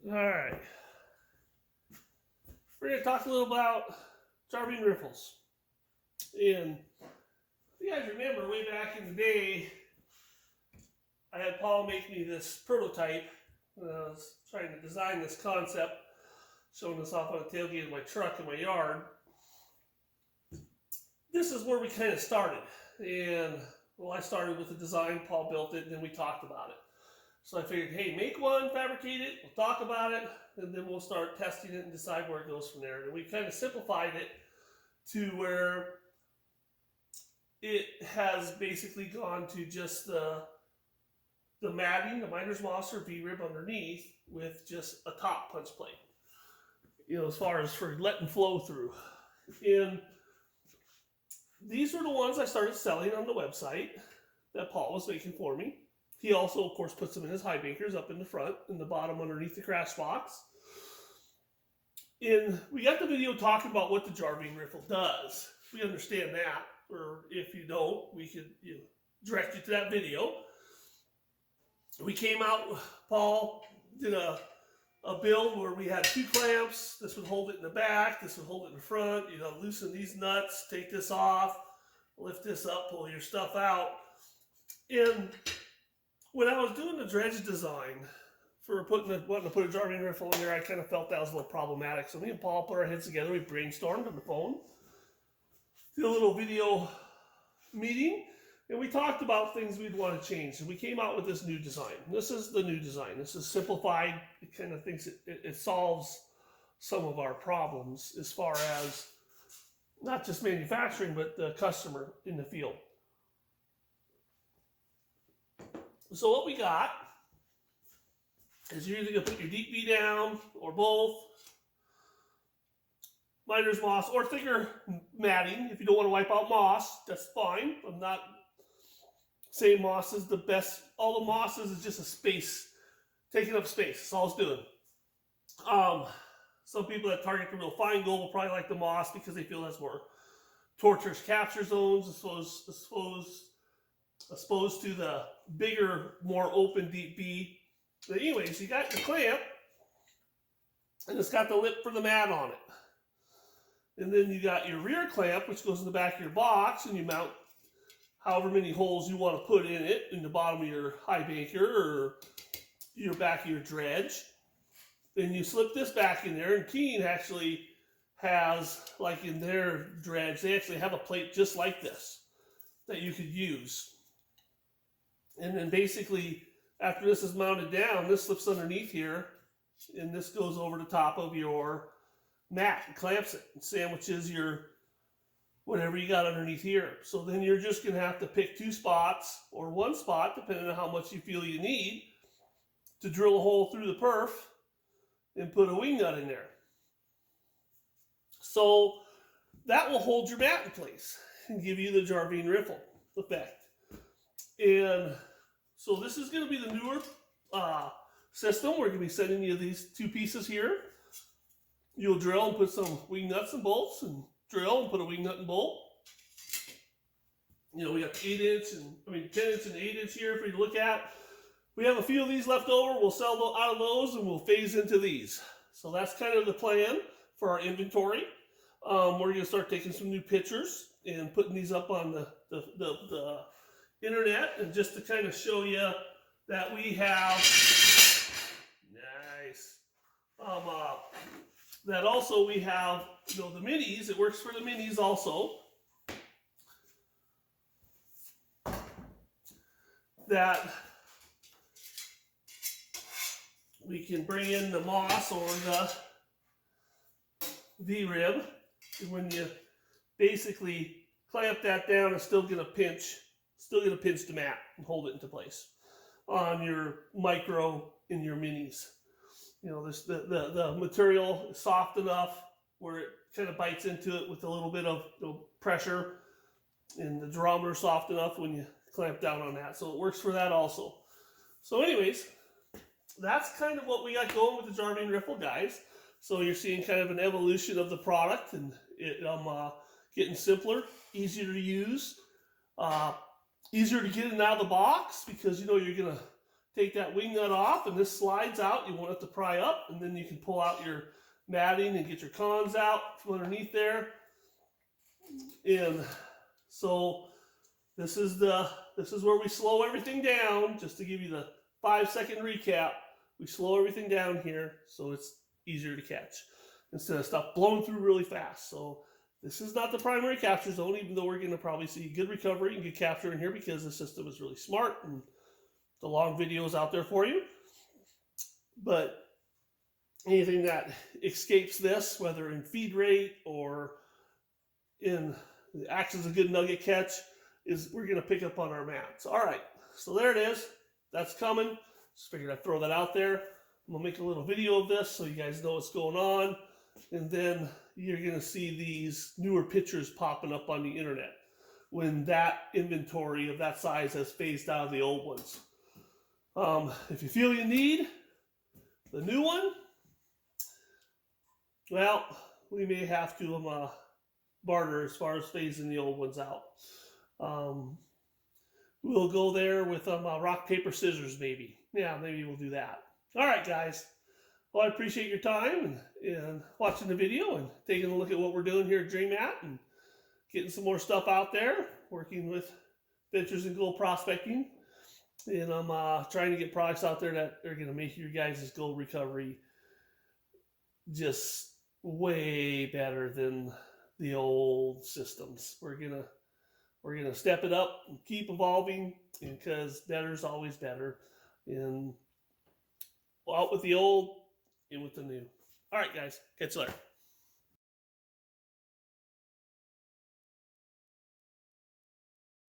All right. We're going to talk a little about Jarving riffles. And if you guys remember, way back in the day, I had Paul make me this prototype. I was trying to design this concept, showing this off on the tailgate of my truck in my yard. This is where we kind of started. And well, I started with the design, Paul built it, and then we talked about it. So I figured, hey, make one, fabricate it, we'll talk about it, and then we'll start testing it and decide where it goes from there. And we kind of simplified it to where it has basically gone to just the matting, the miner's moss or V-rib underneath with just a top punch plate. As far as for letting flow through. And these were the ones I started selling on the website that Paul was making for me. He also, of course, puts them in his highbankers up in the front, in the bottom underneath the crash box. And we got the video talking about what the Jarving Riffle does. We understand that, or if you don't, we could direct you to that video. We came out, Paul did a build where we had 2 clamps. This would hold it in the back, this would hold it in the front. Loosen these nuts, take this off, lift this up, pull your stuff out. And when I was doing the dredge design for wanting to put a Jarving riffle in there, I kind of felt that was a little problematic. So me and Paul put our heads together. We brainstormed on the phone, did a little video meeting, and we talked about things we'd want to change. And we came out with this new design. This is the new design. This is simplified. It kind of thinks it solves some of our problems as far as not just manufacturing, but the customer in the field. So what we got is you're either going to put your deep V down or both, miner's moss or thicker matting. If you don't want to wipe out moss, that's fine. I'm not saying moss is the best. All the moss is just a space, taking up space. That's all it's doing. Some people that target the real fine gold will probably like the moss because they feel that's more torturous capture zones, opposed to the bigger, more open deep V. But anyways, you got your clamp, and it's got the lip for the mat on it. And then you got your rear clamp, which goes in the back of your box, and you mount however many holes you want to put in it, in the bottom of your highbanker or your back of your dredge. Then you slip this back in there, and Keen actually has, like in their dredge, they actually have a plate just like this that you could use. And then basically, after this is mounted down, this slips underneath here, and this goes over the top of your mat and clamps it and sandwiches your whatever you got underneath here. So then you're just going to have to pick 2 spots or 1 spot, depending on how much you feel you need, to drill a hole through the perf and put a wing nut in there. So that will hold your mat in place and give you the Jarving riffle effect. And so this is going to be the newer system. We're going to be sending you these 2 pieces here. You'll drill and put some wing nuts and bolts, and drill and put a wing nut and bolt. We got 10 inch and 8 inch here for you to look at. We have a few of these left over. We'll sell out of those and we'll phase into these. So that's kind of the plan for our inventory. We're going to start taking some new pictures and putting these up on the internet, and just to kind of show you that we have nice that also we have the minis. It works for the minis also, that we can bring in the moss or the V-rib, and when you basically clamp that down, it's still gonna pinch the mat and hold it into place on your micro and your minis. The material is soft enough where it kind of bites into it with a little bit of pressure, and the durometer is soft enough when you clamp down on that. So it works for that also. So anyways, that's kind of what we got going with the Jarving riffle, guys. So you're seeing kind of an evolution of the product, and it getting simpler, easier to use, easier to get it out of the box, because you're gonna take that wing nut off, and this slides out. You won't have to pry up, and then you can pull out your matting and get your cons out from underneath there. And so this is where we slow everything down. Just to give you the 5-second recap, we slow everything down here so it's easier to catch instead of stuff blowing through really fast. So this is not the primary capture zone, even though we're going to probably see good recovery and good capture in here because the system is really smart and the long video is out there for you. But anything that escapes this, whether in feed rate or in acts as a good nugget catch, is we're going to pick up on our mats. All right, so there it is. That's coming. Just figured I'd throw that out there. I'm going to make a little video of this so you guys know what's going on. And then you're going to see these newer pictures popping up on the internet when that inventory of that size has phased out of the old ones. If you feel you need the new one, well, we may have to barter as far as phasing the old ones out. We'll go there with rock, paper, scissors maybe. Yeah, maybe we'll do that. All right, guys. Well, I appreciate your time and watching the video and taking a look at what we're doing here at DreamAt and getting some more stuff out there, working with ventures in gold prospecting. And I'm trying to get products out there that are going to make your guys' gold recovery just way better than the old systems. We're gonna step it up and keep evolving, because better's always better. And out with the old, in with the new. All right, guys, catch you later.